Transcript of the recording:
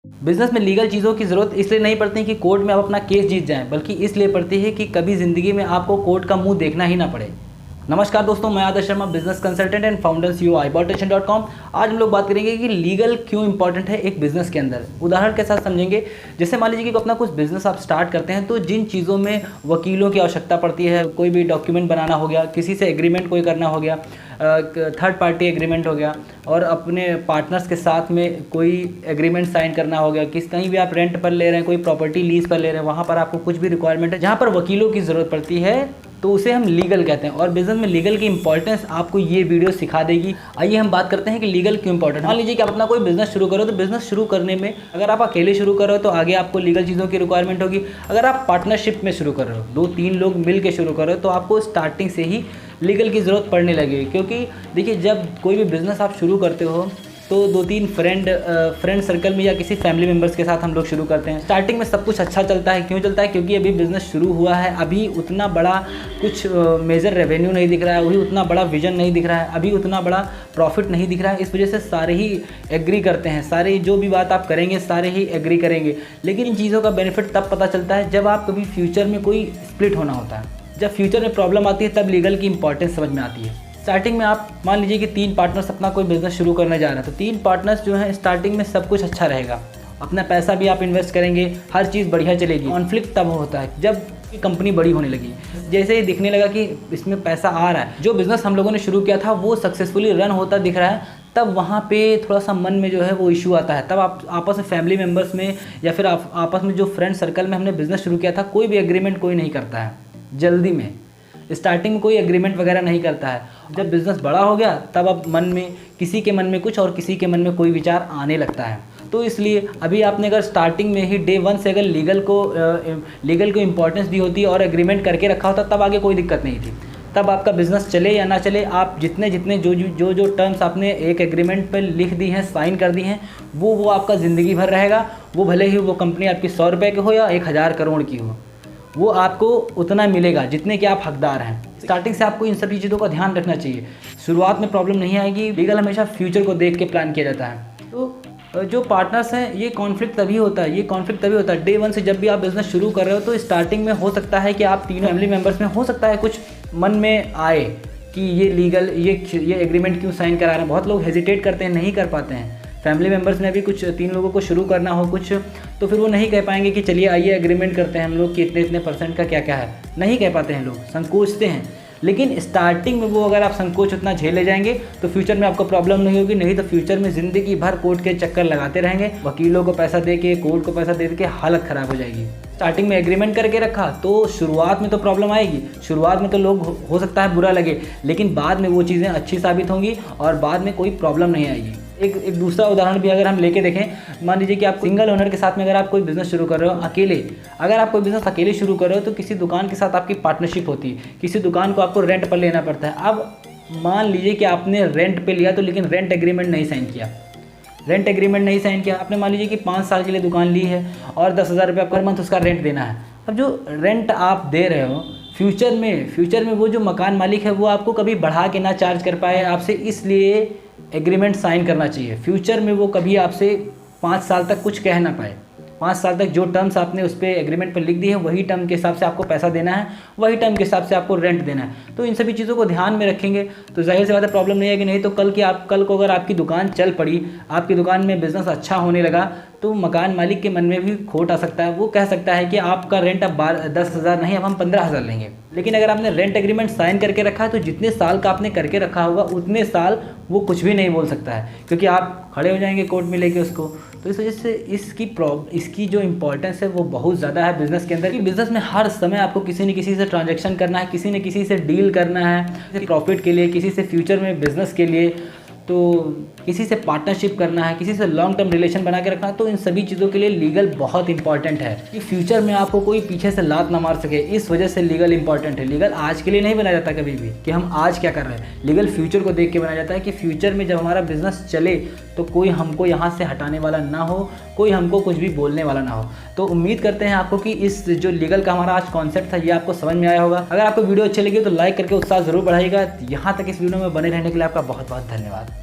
Business में legal चीज़ों की ज़रूरत इसलिए नहीं पड़ती कि कोर्ट में आप अपना केस जीत जाएं, बल्कि इसलिए पड़ती है कि कभी ज़िंदगी में आपको कोर्ट का मुंह देखना ही ना पड़े। नमस्कार दोस्तों, मैं Adarsh Sharma, business consultant and founder CEO iBottension.com। आज हम लोग बात करेंगे कि लीगल क्यों इंपॉर्टेंट है एक बिजनेस के अंदर। उदाहरण के साथ समझेंगे। जैसे मान लीजिए कि अपना कुछ बिजनेस आप स्टार्ट करते हैं, तो जिन चीज़ों में वकीलों की आवश्यकता पड़ती है, कोई भी डॉक्यूमेंट बनाना हो गया, किसी से एग्रीमेंट कोई करना हो गया, थर्ड पार्टी एग्रीमेंट हो गया, और अपने पार्टनर्स के साथ में कोई एग्रीमेंट साइन करना हो गया, कहीं भी आप रेंट पर ले रहे हैं, कोई प्रॉपर्टी लीज पर ले रहे हैं, वहाँ पर आपको कुछ भी रिक्वायरमेंट है जहाँ पर वकीलों की ज़रूरत पड़ती है, तो उसे हम लीगल कहते हैं। और बिजनेस में लीगल की इंपॉर्टेंस आपको ये वीडियो सिखा देगी। आइए हम बात करते हैं कि लीगल क्यों इंपॉर्टेंट। मान लीजिए कि आप अपना कोई बिजनेस शुरू करो, तो बिजनेस शुरू करने में अगर आप अकेले शुरू करो तो आगे आपको लीगल चीज़ों की रिक्वायरमेंट होगी। अगर आप पार्टनरशिप में शुरू कर रहे हो, 2-3 लोग मिल के शुरू करो, तो आपको स्टार्टिंग से ही लीगल की ज़रूरत पड़ने लगेगी। क्योंकि देखिए, जब कोई भी बिज़नेस आप शुरू करते हो तो 2-3 फ्रेंड सर्कल में या किसी फैमिली मेम्बर्स के साथ हम लोग शुरू करते हैं। स्टार्टिंग में सब कुछ अच्छा चलता है। क्यों चलता है? क्योंकि अभी बिज़नेस शुरू हुआ है, अभी उतना बड़ा कुछ मेजर रेवेन्यू नहीं दिख रहा है, अभी उतना बड़ा विजन नहीं दिख रहा है, अभी उतना बड़ा प्रॉफिट नहीं दिख रहा है। इस वजह से सारे ही एग्री करते हैं, सारे जो भी बात आप करेंगे सारे ही एग्री करेंगे। लेकिन इन चीज़ों का बेनिफिट तब पता चलता है जब आप कभी फ्यूचर में कोई स्प्लिट होना होता है। जब फ्यूचर में प्रॉब्लम आती है, तब लीगल की इंपॉर्टेंस समझ में आती है। स्टार्टिंग में आप मान लीजिए कि 3 पार्टनर्स अपना कोई बिजनेस शुरू करने जा रहे हैं, तो 3 पार्टनर्स जो हैं, स्टार्टिंग में सब कुछ अच्छा रहेगा, अपना पैसा भी आप इन्वेस्ट करेंगे, हर चीज़ बढ़िया चलेगी। कॉन्फ्लिक्ट तब होता है जब कंपनी बड़ी होने लगी, जैसे ही दिखने लगा कि इसमें पैसा आ रहा है, जो बिज़नेस हम लोगों ने शुरू किया था वो सक्सेसफुली रन होता दिख रहा है, तब वहाँ पे थोड़ा सा मन में जो है वो इशू आता है। तब आप आपस में फैमिली मेम्बर्स में या फिर आपस में जो फ्रेंड सर्कल में हमने बिज़नेस शुरू किया था, कोई भी एग्रीमेंट कोई नहीं करता है जल्दी में। स्टार्टिंग में कोई एग्रीमेंट वगैरह नहीं करता है। जब बिज़नेस बड़ा हो गया, तब अब मन में किसी के मन में कुछ और किसी के मन में कोई विचार आने लगता है। तो इसलिए अभी आपने अगर स्टार्टिंग में ही डे 1 से अगर लीगल को इम्पोर्टेंस दी होती और एग्रीमेंट करके रखा होता, तब आगे कोई दिक्कत नहीं थी। तब आपका बिज़नेस चले या ना चले, आप जितने जो टर्म्स आपने एक एग्रीमेंट पर लिख दी हैं, साइन कर दी हैं, वो आपका ज़िंदगी भर रहेगा। वो भले ही वो कंपनी आपकी 100 रुपये की हो या 1000 करोड़ की हो, वो आपको उतना मिलेगा जितने के आप हकदार हैं। स्टार्टिंग से आपको इन सभी चीज़ों का ध्यान रखना चाहिए। शुरुआत में प्रॉब्लम नहीं आएगी। लीगल हमेशा फ्यूचर को देख के प्लान किया जाता है। तो जो पार्टनर्स हैं, ये कॉन्फ्लिक्ट तभी होता है डे 1 से। जब भी आप बिज़नेस शुरू कर रहे हो, तो स्टार्टिंग में हो सकता है कि आप तीनों फैमिली मेम्बर्स में हो सकता है कुछ मन में आए कि ये लीगल ये एग्रीमेंट क्यों साइन करा रहे हैं। बहुत लोग हेजिटेट करते हैं, नहीं कर पाते हैं। फैमिली मेम्बर्स में भी कुछ 3 लोगों को शुरू करना हो कुछ, तो फिर वो नहीं कह पाएंगे कि चलिए आइए एग्रीमेंट करते हैं हम लोग कि इतने % का क्या क्या है। नहीं कह पाते हैं लोग, संकोचते हैं। लेकिन स्टार्टिंग में वो अगर आप संकोच उतना झेले जाएंगे, तो फ्यूचर में आपको प्रॉब्लम नहीं होगी। नहीं तो फ्यूचर में ज़िंदगी भर कोर्ट के चक्कर लगाते रहेंगे, वकीलों को पैसा दे के, कोर्ट को पैसा दे के हालत ख़राब हो जाएगी। स्टार्टिंग में एग्रीमेंट करके रखा तो शुरुआत में तो प्रॉब्लम आएगी, शुरुआत में तो लोग हो सकता है बुरा लगे, लेकिन बाद में वो चीज़ें अच्छी साबित होंगी और बाद में कोई प्रॉब्लम नहीं आएगी। एक दूसरा उदाहरण भी अगर हम लेके देखें, मान लीजिए कि आप सिंगल ओनर के साथ में अगर आप कोई बिज़नेस शुरू कर रहे हो अकेले, अगर आप कोई बिज़नेस अकेले शुरू कर रहे हो, तो किसी दुकान के साथ आपकी पार्टनरशिप होती है, किसी दुकान को आपको रेंट पर लेना पड़ता है। अब मान लीजिए कि आपने रेंट पे लिया, तो लेकिन रेंट एग्रीमेंट नहीं साइन किया, आपने मान लीजिए कि 5 साल के लिए दुकान ली है और 10,000 रुपये पर मंथ उसका रेंट देना है। अब जो रेंट आप दे रहे हो, फ्यूचर में वो जो मकान मालिक है वो आपको कभी बढ़ा के ना चार्ज कर पाए आपसे, इसलिए एग्रीमेंट साइन करना चाहिए। फ्यूचर में वो कभी आपसे 5 साल तक कुछ कह ना पाए। 5 साल तक जो टर्म्स आपने उस पर एग्रीमेंट पर लिख दी है, वही टर्म के हिसाब से आपको पैसा देना है, वही टर्म के हिसाब से आपको रेंट देना है। तो इन सभी चीज़ों को ध्यान में रखेंगे तो जाहिर सी बात है प्रॉब्लम नहीं आएगी। नहीं तो कल को अगर आपकी दुकान चल पड़ी, आपकी दुकान में बिज़नेस अच्छा होने लगा, तो मकान मालिक के मन में भी खोट आ सकता है। वो कह सकता है कि आपका रेंट अब 10,000 नहीं, अब हम 15,000 लेंगे। लेकिन अगर आपने रेंट एग्रीमेंट साइन करके रखा है, तो जितने साल का आपने करके रखा होगा उतने साल वो कुछ भी नहीं बोल सकता है, क्योंकि आप खड़े हो जाएंगे कोर्ट में लेके उसको। तो इस वजह से इसकी जो इम्पोर्टेंस है वो बहुत ज़्यादा है बिज़नेस के अंदर। कि बिज़नेस में हर समय आपको किसी न किसी से ट्रांजैक्शन करना है, किसी न किसी से डील करना है, प्रॉफिट के लिए, किसी से फ्यूचर में बिज़नेस के लिए, तो किसी से पार्टनरशिप करना है, किसी से लॉन्ग टर्म रिलेशन बना के रखना है। तो इन सभी चीज़ों के लिए लीगल बहुत इंपॉर्टेंट है कि फ्यूचर में आपको कोई पीछे से लात ना मार सके। इस वजह से लीगल इंपॉर्टेंट है। लीगल आज के लिए नहीं बनाया जाता कभी भी कि हम आज क्या कर रहे हैं। लीगल फ्यूचर को देख के बनाया जाता है कि फ्यूचर में जब हमारा बिजनेस चले तो कोई हमको यहाँ से हटाने वाला ना हो, कोई हमको कुछ भी बोलने वाला ना हो। तो उम्मीद करते हैं आपको कि इस जो लीगल का हमारा आज कॉन्सेप्ट था ये आपको समझ में आया होगा। अगर आपको वीडियो अच्छी लगी तो लाइक करके उत्साह जरूर बढ़ाइएगा। यहाँ तक इस वीडियो में बने रहने के लिए आपका बहुत बहुत धन्यवाद।